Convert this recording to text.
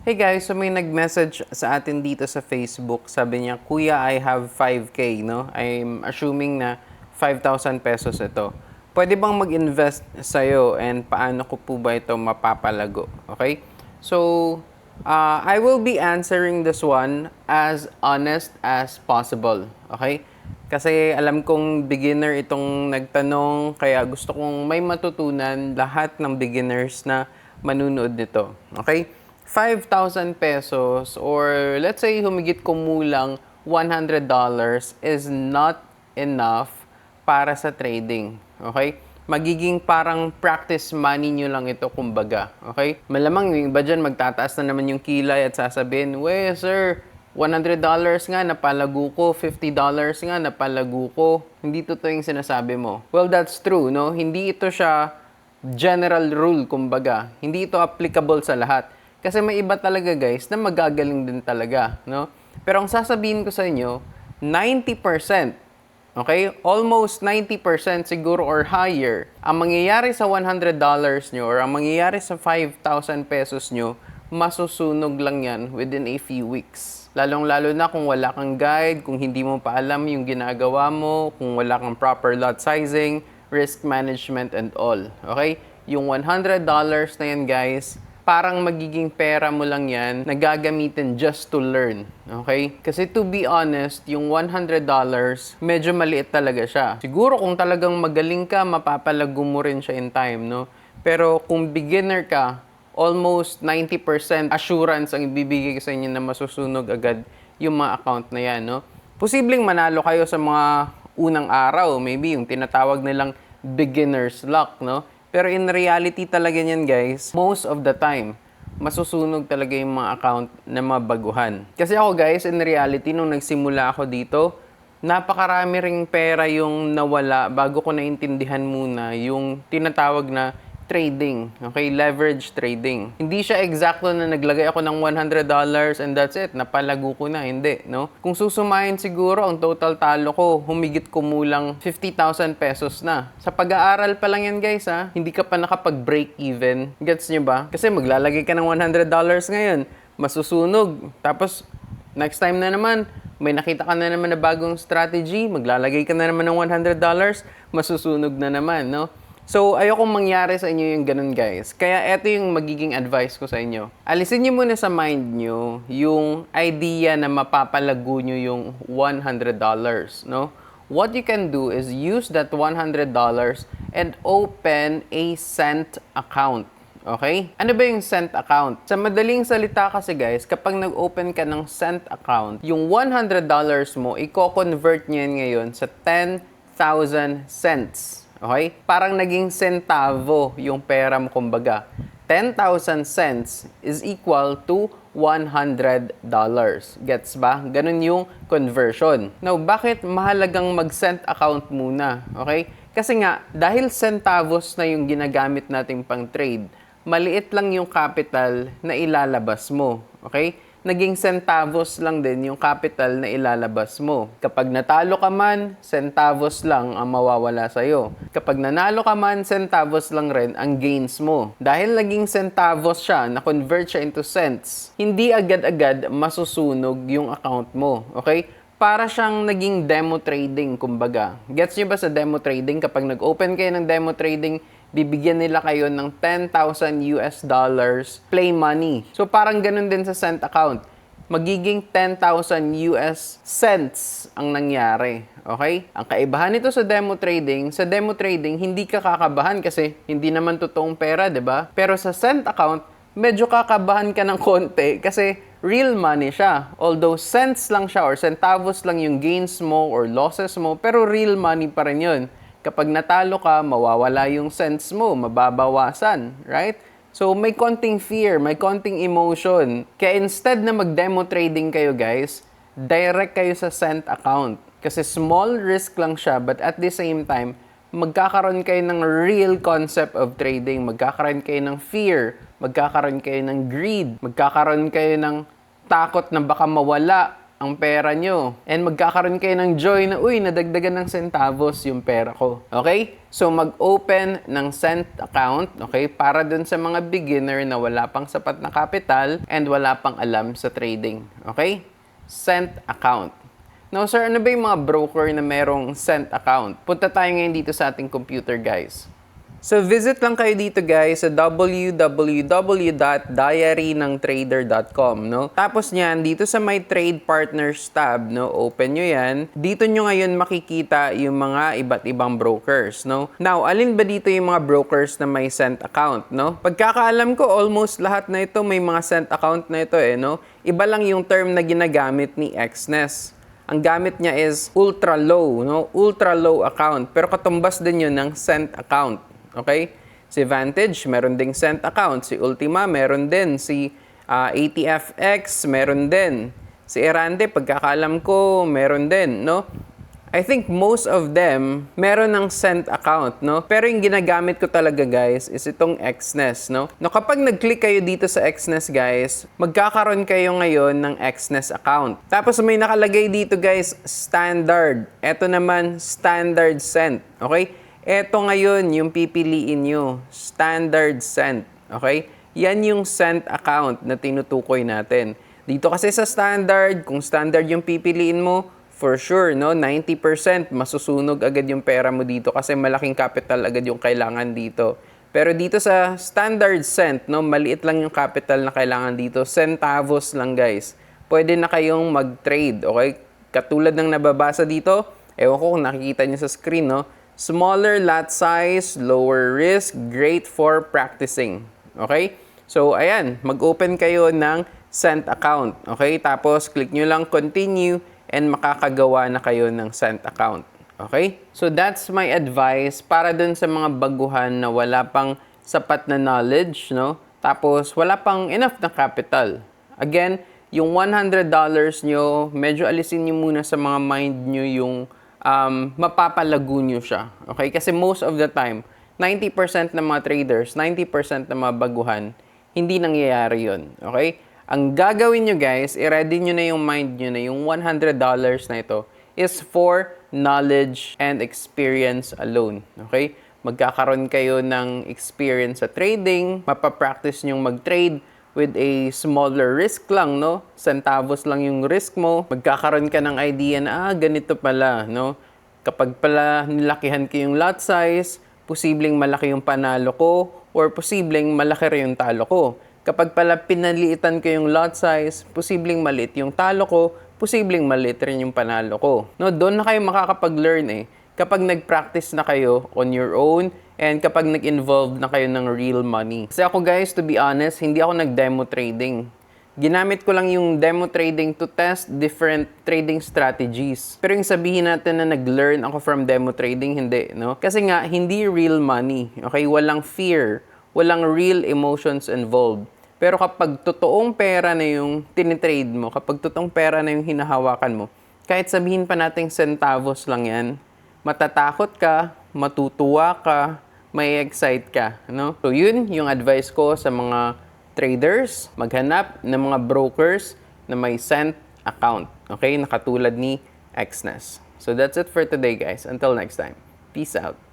Hey guys, so may nag-message sa atin dito sa Facebook. Sabi niya, Kuya, I have 5K, no? I'm assuming na 5,000 pesos ito. Pwede bang mag-invest sa'yo and paano ko po ba ito mapapalago? Okay? So, I will be answering this one as honest as possible. Okay? Kasi alam kong beginner itong nagtanong, kaya gusto kong may matutunan lahat ng beginners na manunood nito. Okay? 5,000 pesos or let's say humigit kumulang $100 is not enough para sa trading. Okay? Magiging parang practice money nyo lang ito kumbaga. Okay? Malamang yung iba dyan magtataas na naman yung kilay at sasabihin, "We sir, $100 nga napalago ko, $50 nga napalago ko." Hindi totoo yung sinasabi mo. Well, that's true, no? Hindi ito siya general rule kumbaga. Hindi ito applicable sa lahat. Kasi may iba talaga guys na magagaling din talaga, no? Pero ang sasabihin ko sa inyo, 90%, okay? Almost 90% siguro or higher, ang mangyayari sa $100 nyo or ang mangyayari sa 5,000 pesos nyo, masusunog lang yan within a few weeks. Lalong-lalo na kung wala kang guide, kung hindi mo pa alam yung ginagawa mo, kung wala kang proper lot sizing, risk management and all. Okay? Yung $100 na yan guys, parang magiging pera mo lang yan na gagamitin just to learn. Okay? Kasi to be honest, yung $100, medyo maliit talaga siya. Siguro kung talagang magaling ka, mapapalago mo rin siya in time, no? Pero kung beginner ka, almost 90% assurance ang ibibigay sa inyo na masusunog agad yung mga account na yan, no? Posibleng manalo kayo sa mga unang araw, maybe yung tinatawag nilang beginner's luck, no? Pero in reality talaga niyan guys, most of the time, masusunog talaga yung mga account na mabaguhan. Kasi ako guys, in reality, nung nagsimula ako dito, napakarami ring pera yung nawala bago ko naintindihan muna yung tinatawag na trading, okay? Leverage trading. Hindi siya eksakto na naglagay ako ng $100 and that's it, napalago ko na, hindi, no? Kung susumahin siguro, ang total talo ko, humigit kumulang 50,000 pesos na. Sa pag-aaral pa lang yan guys, ha? Hindi ka pa nakapag-break even. Gets nyo ba? Kasi maglalagay ka ng $100 ngayon, masusunog. Tapos, next time na naman, may nakita ka na naman na bagong strategy, maglalagay ka na naman ng $100, masusunog na naman, no? So, ayokong mangyari sa inyo yung ganun, guys. Kaya ito yung magiging advice ko sa inyo. Alisin niyo muna sa mind nyo yung idea na mapapalago nyo yung $100, no? What you can do is use that $100 and open a cent account. Okay? Ano ba yung cent account? Sa madaling salita kasi guys, kapag nag-open ka ng cent account, yung $100 mo, i-convert nyo yan ngayon sa 10,000 cents. Okay? Parang naging centavo yung pera mo kumbaga. 10,000 cents is equal to $100. Gets ba? Ganun yung conversion. Now, bakit mahalagang mag-cent account muna? Okay? Kasi nga, dahil centavos na yung ginagamit nating pang trade, maliit lang yung capital na ilalabas mo. Okay? Naging centavos lang din yung capital na ilalabas mo. Kapag natalo ka man, centavos lang ang mawawala sa'yo. Kapag nanalo ka man, centavos lang rin ang gains mo. Dahil naging centavos siya, na-convert siya into cents, hindi agad-agad masusunog yung account mo. Okay? Para siyang naging demo trading, kumbaga. Gets nyo ba sa demo trading? Kapag nag-open kayo ng demo trading, bibigyan nila kayo ng 10,000 US dollars play money. So parang ganun din sa cent account. Magiging 10,000 US cents ang nangyari. Okay? Ang kaibahan nito sa demo trading hindi ka kakabahan kasi hindi naman totoong pera, 'di ba? Pero sa cent account, medyo kakabahan ka ng konti kasi real money siya. Although cents lang siya or centavos lang yung gains mo or losses mo, pero real money pa rin 'yun. Kapag natalo ka, mawawala yung cents mo, mababawasan, right? So, may konting fear, may konting emotion. Kaya instead na mag-demo trading kayo, guys, direct kayo sa cent account. Kasi small risk lang siya, but at the same time, magkakaroon kayo ng real concept of trading. Magkakaroon kayo ng fear, magkakaroon kayo ng greed, magkakaroon kayo ng takot na baka mawala ang pera nyo. And magkakaroon kayo ng joy na, uy, nadagdagan ng centavos yung pera ko. Okay? So, mag-open ng Cent account, okay? Para dun sa mga beginner na wala pang sapat na capital and wala pang alam sa trading. Okay? Cent account. Now, sir, ano ba yung mga broker na merong Cent account? Punta tayo ngayon dito sa ating computer, guys. So, visit lang kayo dito guys sa www.diarynangtrader.com, no? Tapos niyan, dito sa My Trade Partners tab, no? Open nyo yan. Dito nyo ngayon makikita yung mga iba't ibang brokers, no? Now, alin ba dito yung mga brokers na may Cent account, no? Pagkakaalam ko, almost lahat na ito may mga Cent account na ito, no? Iba lang yung term na ginagamit ni Exness. Ang gamit niya is ultra low, no? Ultra low account. Pero katumbas din yun ng Cent account. Okay? Si Vantage, meron ding Cent account. Si Ultima, meron din. Si ATFX, meron din. Si Erante, pagkakalam ko, meron din, no? I think most of them, meron ng Cent account, no? Pero yung ginagamit ko talaga, guys, is itong Exness, no? No, kapag nag-click kayo dito sa Exness, guys, magkakaroon kayo ngayon ng Exness account. Tapos may nakalagay dito, guys, standard. Ito naman, standard Cent, okay? Ito ngayon yung pipiliin nyo, standard Cent, okay? Yan yung Cent account na tinutukoy natin. Dito kasi sa standard, kung standard yung pipiliin mo, for sure, no, 90% masusunog agad yung pera mo dito kasi malaking capital agad yung kailangan dito. Pero dito sa standard Cent, no, maliit lang yung capital na kailangan dito, centavos lang guys. Pwede na kayong mag-trade, okay? Katulad ng nababasa dito, ewan ko kung nakikita nyo sa screen, no? Smaller lot size, lower risk, great for practicing. Okay? So, ayan, mag-open kayo ng Cent account. Okay? Tapos, click nyo lang continue and makakagawa na kayo ng Cent account. Okay? So, that's my advice para dun sa mga baguhan na wala pang sapat na knowledge, no? Tapos, wala pang enough na capital. Again, yung $100 nyo, medyo alisin nyo muna sa mga mind nyo yung mapapalago nyo siya. Okay? Kasi most of the time, 90% ng mga traders, 90% ng mga baguhan, hindi nangyayari yun. Okay? Ang gagawin nyo guys, i-ready nyo na yung mind nyo na yung $100 na ito is for knowledge and experience alone. Okay? Magkakaroon kayo ng experience sa trading, mapapractice nyong mag-trade with a smaller risk lang, no? Centavos lang yung risk mo. Magkakaroon ka ng idea na, ganito pala, no? Kapag pala nilakihan ko yung lot size, posibleng malaki yung panalo ko, or posibleng malaki rin yung talo ko. Kapag pala pinaliitan ko yung lot size, posibleng maliit yung talo ko, posibleng maliit rin yung panalo ko. No, doon na kayo makakapag-learn eh. Kapag nag-practice na kayo on your own, and kapag nag-involve na kayo ng real money. Kasi ako guys, to be honest, hindi ako nag-demo trading. Ginamit ko lang yung demo trading to test different trading strategies. Pero yung sabihin natin na nag-learn ako from demo trading, hindi, no? Kasi nga, hindi real money. Okay? Walang fear. Walang real emotions involved. Pero kapag totoong pera na yung tinitrade mo, kapag totoong pera na yung hinahawakan mo, kahit sabihin pa natin centavos lang yan, matatakot ka, matutuwa ka, may excite ka, no? So yun yung advice ko sa mga traders, maghanap ng mga brokers na may Cent account, okay? Nakatulad ni Exness. So that's it for today guys. Until next time. Peace out.